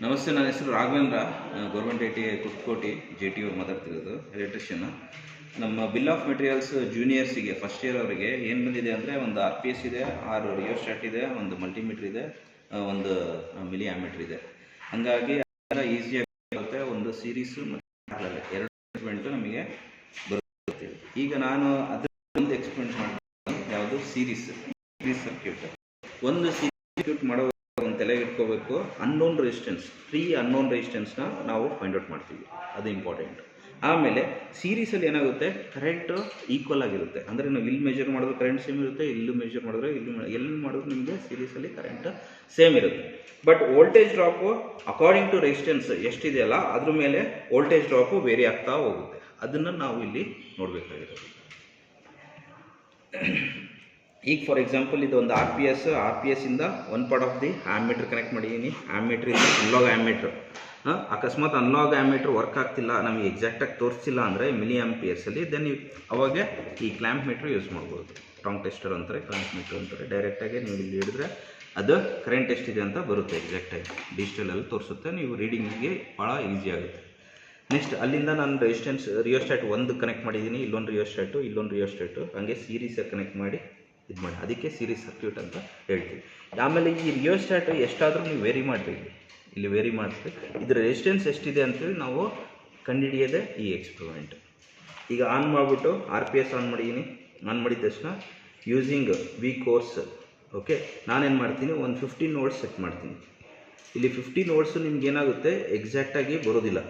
ನಮಸ್ತೆ, ನನ್ನ ಹೆಸರು Raghavendra. Government I T I Kurtakoti JT ಅವ್ರು ಮಾತಾಡ್ತಿರೋದು, ಎಲೆಕ್ಟ್ರಿಷಿಯನ್. ನಮ್ಮ ಬಿಲ್ ಆಫ್ ಮೆಟೀರಿಯಲ್ಸ್ ಜೂನಿಯರ್ಸಿಗೆ ಫಸ್ಟ್ ಇಯರ್ ಅವರಿಗೆ ಏನು ಬಂದಿದೆ ಅಂದರೆ, ಒಂದು RPS ಇದೆ, 6 ರಿಯೋಸ್ಟಾಟ್ ಇದೆ, ಒಂದು ಮಲ್ಟಿಮೀಟ್ರ್ ಇದೆ, ಒಂದು ಮಿಲಿ ಆ್ಯಮೀಟ್ರ್ ಇದೆ. ಹಾಗಾಗಿ ಈಸಿಯಾಗಿ ಬರುತ್ತೆ. ಒಂದು ಸೀರೀಸು ಮತ್ತು ಎರಡು ಎಕ್ಸ್ಪೆರಿಮೆಂಟು ನಮಗೆ ಬರುತ್ತೆ. ಈಗ ನಾನು ಅದರ ಒಂದು ಎಕ್ಸ್ಪೆರಿಮೆಂಟ್ ಮಾಡ್ತೀನಿ. ಯಾವುದು? Series circuit. ಒಂದು ಸರ್ಕ್ಯೂಟ್ ಮಾಡೋ ಒಂದು ತಲೆಗೆ ಇಟ್ಕೋಬೇಕು. ಅನ್ನೋನ್ ರೆಸಿಸ್ಟೆನ್ಸ್, 3 ಅನ್ನೋನ್ ರೆಸಿಸ್ಟೆನ್ಸ್ನ ನಾವು ಫೈಂಡ್ ಔಟ್ ಮಾಡ್ತೀವಿ, ಅದು ಇಂಪಾರ್ಟೆಂಟ್. ಆಮೇಲೆ ಸೀರೀಸಲ್ಲಿ ಏನಾಗುತ್ತೆ, ಕರೆಂಟ್ ಈಕ್ವಲ್ ಆಗಿರುತ್ತೆ. ಅಂದರೆ ನಾವು ಇಲ್ಲಿ ಮೆಜರ್ ಮಾಡಿದ್ರೆ ಕರೆಂಟ್ ಸೇಮ್ ಇರುತ್ತೆ, ಇಲ್ಲಿ ಮೆಜರ್ ಮಾಡಿದ್ರೆ ಎಲ್ಲಿ ಮಾಡಿದ್ರು ನಿಮಗೆ ಸೀರೀಸಲ್ಲಿ ಕರೆಂಟ್ ಸೇಮ್ ಇರುತ್ತೆ. But voltage drop according to resistance ಎಷ್ಟಿದೆಯಲ್ಲ ಅದ್ರ ಮೇಲೆ ವೋಲ್ಟೇಜ್ ಡ್ರಾಪು ವೇರಿ ಆಗ್ತಾ ಹೋಗುತ್ತೆ. ಅದನ್ನು ನಾವು ಇಲ್ಲಿ ನೋಡಬೇಕಾಗಿರೋದು. ಈಗ ಫಾರ್ ಎಕ್ಸಾಂಪಲ್ ಇದು ಒಂದು ಆರ್ ಪಿ ಎಸ್ಸಿಂದ one part of the ammeter connect ಮಾಡಿದ್ದೀನಿ. ಆ್ಯಮೀಟ್ರಿಂದ ಅನ್ಲಾಗ್ ಆ್ಯಮೀಟ್ರ್. ಅಕಸ್ಮಾತ್ ಅನ್ಲಾಗ್ ಆ್ಯಮೀಟ್ರ್ ವರ್ಕ್ ಆಗ್ತಿಲ್ಲ, ನಮಗೆ ಎಕ್ಸಾಕ್ಟಾಗಿ ತೋರಿಸಿಲ್ಲ ಅಂದರೆ ಮಿಲಿ ಆಂಪಿಯರ್ಸಲ್ಲಿ, ದೆನ್ ಅವಾಗ ಈ ಕ್ಲ್ಯಾಂಪ್ ಮೀಟ್ರ್ ಯೂಸ್ ಮಾಡ್ಬೋದು. ಟಾಂಗ್ ಟೆಸ್ಟರ್ ಅಂತಾರೆ, ಕ್ಲ್ಯಾಂಪ್ ಮೀಟ್ರ್ ಅಂತಾರೆ. ಡೈರೆಕ್ಟಾಗಿ ನೀವು ಇಲ್ಲಿ ಹಿಡಿದ್ರೆ ಅದು ಕರೆಂಟ್ ಎಷ್ಟಿದೆ ಅಂತ ಬರುತ್ತೆ ಎಕ್ಸಾಕ್ಟಾಗಿ. ಡಿಜಿಟಲಲ್ಲಿ ತೋರಿಸುತ್ತೆ, ನೀವು ರೀಡಿಂಗಿಗೆ ಭಾಳ ಈಸಿ ಆಗುತ್ತೆ. ನೆಕ್ಸ್ಟ್ ಅಲ್ಲಿಂದ ನಾನು ರಿಯೋಸ್ಟಾಟ್ ಒಂದು ಕನೆಕ್ಟ್ ಮಾಡಿದ್ದೀನಿ, ಇಲ್ಲೊಂದು ರಿಯೋಸ್ಟಾಟು ಹಾಗೆ ಸೀರೀಸಾಗಿ ಕನೆಕ್ಟ್ ಮಾಡಿ ಇದು ಮಾಡಿ, ಅದಕ್ಕೆ ಸೀರೀಸ್ ಸರ್ಕ್ಯೂಟ್ ಅಂತ ಹೇಳ್ತೀವಿ. ಆಮೇಲೆ ಈ ರಿಯೋಸ್ಟಾಟ್ ಎಷ್ಟಾದರೂ ನೀವು ವೇರಿ ಮಾಡಬೇಕು, ಇಲ್ಲಿ ವೇರಿ ಮಾಡಿದ್ರೆ ಇದರ ರೆಸಿಸ್ಟೆನ್ಸ್ ಎಷ್ಟಿದೆ ಅಂತೇಳಿ ನಾವು ಕಂಡುಹಿಡಿಯೋದೇ ಈ ಎಕ್ಸ್ಪೆರಿಮೆಂಟ್. ಈಗ ಆನ್ ಮಾಡಿಬಿಟ್ಟು RPS ಆನ್ ಮಾಡಿದ್ದೀನಿ. ಆನ್ ಮಾಡಿದ ತಕ್ಷಣ ಯೂಸಿಂಗ್ ವಿ ಕೋರ್ಸ್, ಓಕೆ, ನಾನೇನು ಮಾಡ್ತೀನಿ, ಒಂದು 15 ವೋಲ್ಟ್ಸ್ ಸೆಟ್ ಮಾಡ್ತೀನಿ. ಇಲ್ಲಿ 15 ವೋಲ್ಟ್ಸು ನಿಮ್ಗೆ ಏನಾಗುತ್ತೆ, ಎಕ್ಸಾಕ್ಟಾಗಿ ಬರೋದಿಲ್ಲ.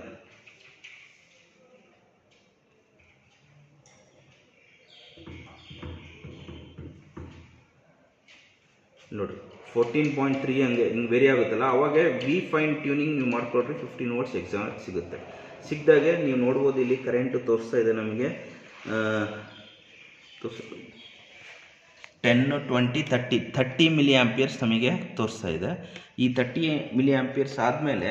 ನೋಡಿರಿ 14.3 ಹಂಗೆ ಹಿಂಗೆ ವೇರಿ ಆಗುತ್ತಲ್ಲ, ಅವಾಗ ಫೈನ್ ಟ್ಯೂನಿಂಗ್ ನೀವು ಮಾಡ್ಕೊಳ್ರಿ 15 ವೋಲ್ಟ್ಸ್ ಎಕ್ಸಾಕ್ಟ್ ಸಿಗುತ್ತೆ. ಸಿಕ್ಕಿದಾಗೆ ನೀವು ನೋಡ್ಬೋದು, ಇಲ್ಲಿ ಕರೆಂಟು ತೋರಿಸ್ತಾ ಇದೆ ನಮಗೆ 10, 20, 30 ಮಿಲಿ ಆಂಪಿಯರ್ಸ್ ನಮಗೆ ತೋರಿಸ್ತಾ ಇದೆ. ಈ 30 ಮಿಲಿ ಆಂಪಿಯರ್ಸ್ ಆಮೇಲೆ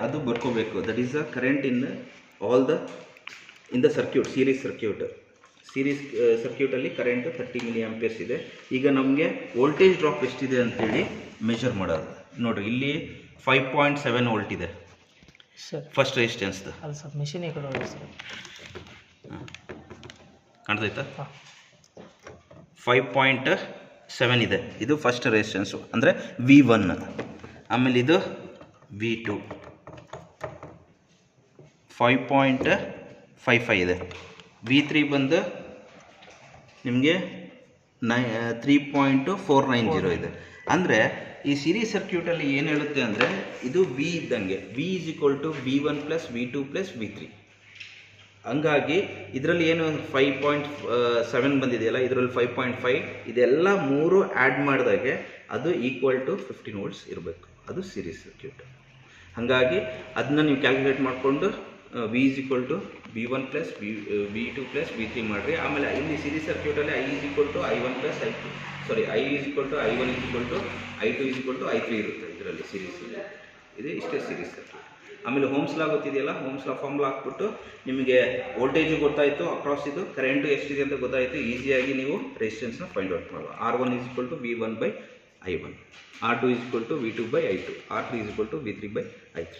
ಅದು ಬರ್ಕೋಬೇಕು. That is the current in the circuit, series ಸರ್ಕ್ಯೂಟಲ್ಲಿ ಕರೆಂಟ್ 30 ಮಿಲಿ ಆಂಪಿಯರ್ಸ್ ಇದೆ. ಈಗ ನಮಗೆ ವೋಲ್ಟೇಜ್ ಡ್ರಾಪ್ ಎಷ್ಟಿದೆ ಅಂತೇಳಿ ಮೆಷರ್ ಮಾಡೋದು. ನೋಡಿರಿ, ಇಲ್ಲಿ 5.7 ವೋಲ್ಟ್ ಇದೆ ಸರ್, ಫಸ್ಟ್ ರೆಸಿಸ್ಟೆನ್ಸ್ದು. ಅದು ಸರ್ ಮಿಷಿನ್ ಈ ಕಡೆ ಹೋಗಿ ಸರ್, ಕಾಣ್ತೈತಾ? 5.7 ಇದೆ, ಇದು ಫಸ್ಟ್ ರೆಸಿಸ್ಟೆನ್ಸು ಅಂದರೆ V1. ಆಮೇಲೆ ಇದು V2 5.55 ಇದೆ. V3 ಬಂದು ನಿಮಗೆ 3.490 ಇದೆ. ಅಂದರೆ ಈ ಸೀರೀಸ್ ಸರ್ಕ್ಯೂಟಲ್ಲಿ ಏನು ಹೇಳುತ್ತೆ ಅಂದರೆ, ಇದು V ಇದ್ದಂಗೆ, V = V1 + V2 + V3. ಹಂಗಾಗಿ ಇದರಲ್ಲಿ ಏನು 5.7 ಬಂದಿದೆಯಲ್ಲ, ಇದರಲ್ಲಿ 5.5, ಇದೆಲ್ಲ ಮೂರು ಆ್ಯಡ್ ಮಾಡಿದಾಗೆ ಅದು ಈಕ್ವಲ್ ಟು 15 ವೋಲ್ಟ್ಸ್ ಇರಬೇಕು. ಅದು ಸೀರೀಸ್ ಸರ್ಕ್ಯೂಟ್. ಹಾಗಾಗಿ ಅದನ್ನ ನೀವು ಕ್ಯಾಲ್ಕುಲೇಟ್ ಮಾಡಿಕೊಂಡು V = V1 + V2 + V3 ಮಾಡಿರಿ. ಆಮೇಲೆ ಇಲ್ಲಿ series ಸರ್ಕ್ಯೂಟಲ್ಲಿ I = I1 + I2, I = I1 = I2 = I3 ಇರುತ್ತೆ ಇದರಲ್ಲಿ ಸೀರೀಸ್. ಇದು ಇಷ್ಟೇ ಸೀರೀಸ್ ಸರ್ಕ್ಯೂಟ್. ಆಮೇಲೆ ಓಮ್ಸ್ ಲಾ ಗೊತ್ತಿದೆಯಲ್ಲ, ಓಮ್ಸ್ ಲಾ ಫಾರ್ಮುಲಾ ಹಾಕ್ಬಿಟ್ಟು ನಿಮಗೆ ವೋಲ್ಟೇಜು ಗೊತ್ತಾಯಿತು, ಅಕ್ರಾಸ್ ಇದು ಕರೆಂಟು ಎಷ್ಟಿದೆ ಅಂತ ಗೊತ್ತಾಯಿತು, ಈಸಿಯಾಗಿ ನೀವು ರೆಸಿಸ್ಟೆನ್ಸ್ನ ಫೈಂಡ್ ಔಟ್ ಮಾಡುವ. R1 = V1/I1, R2 = V2/I2, R3 = V3/I3.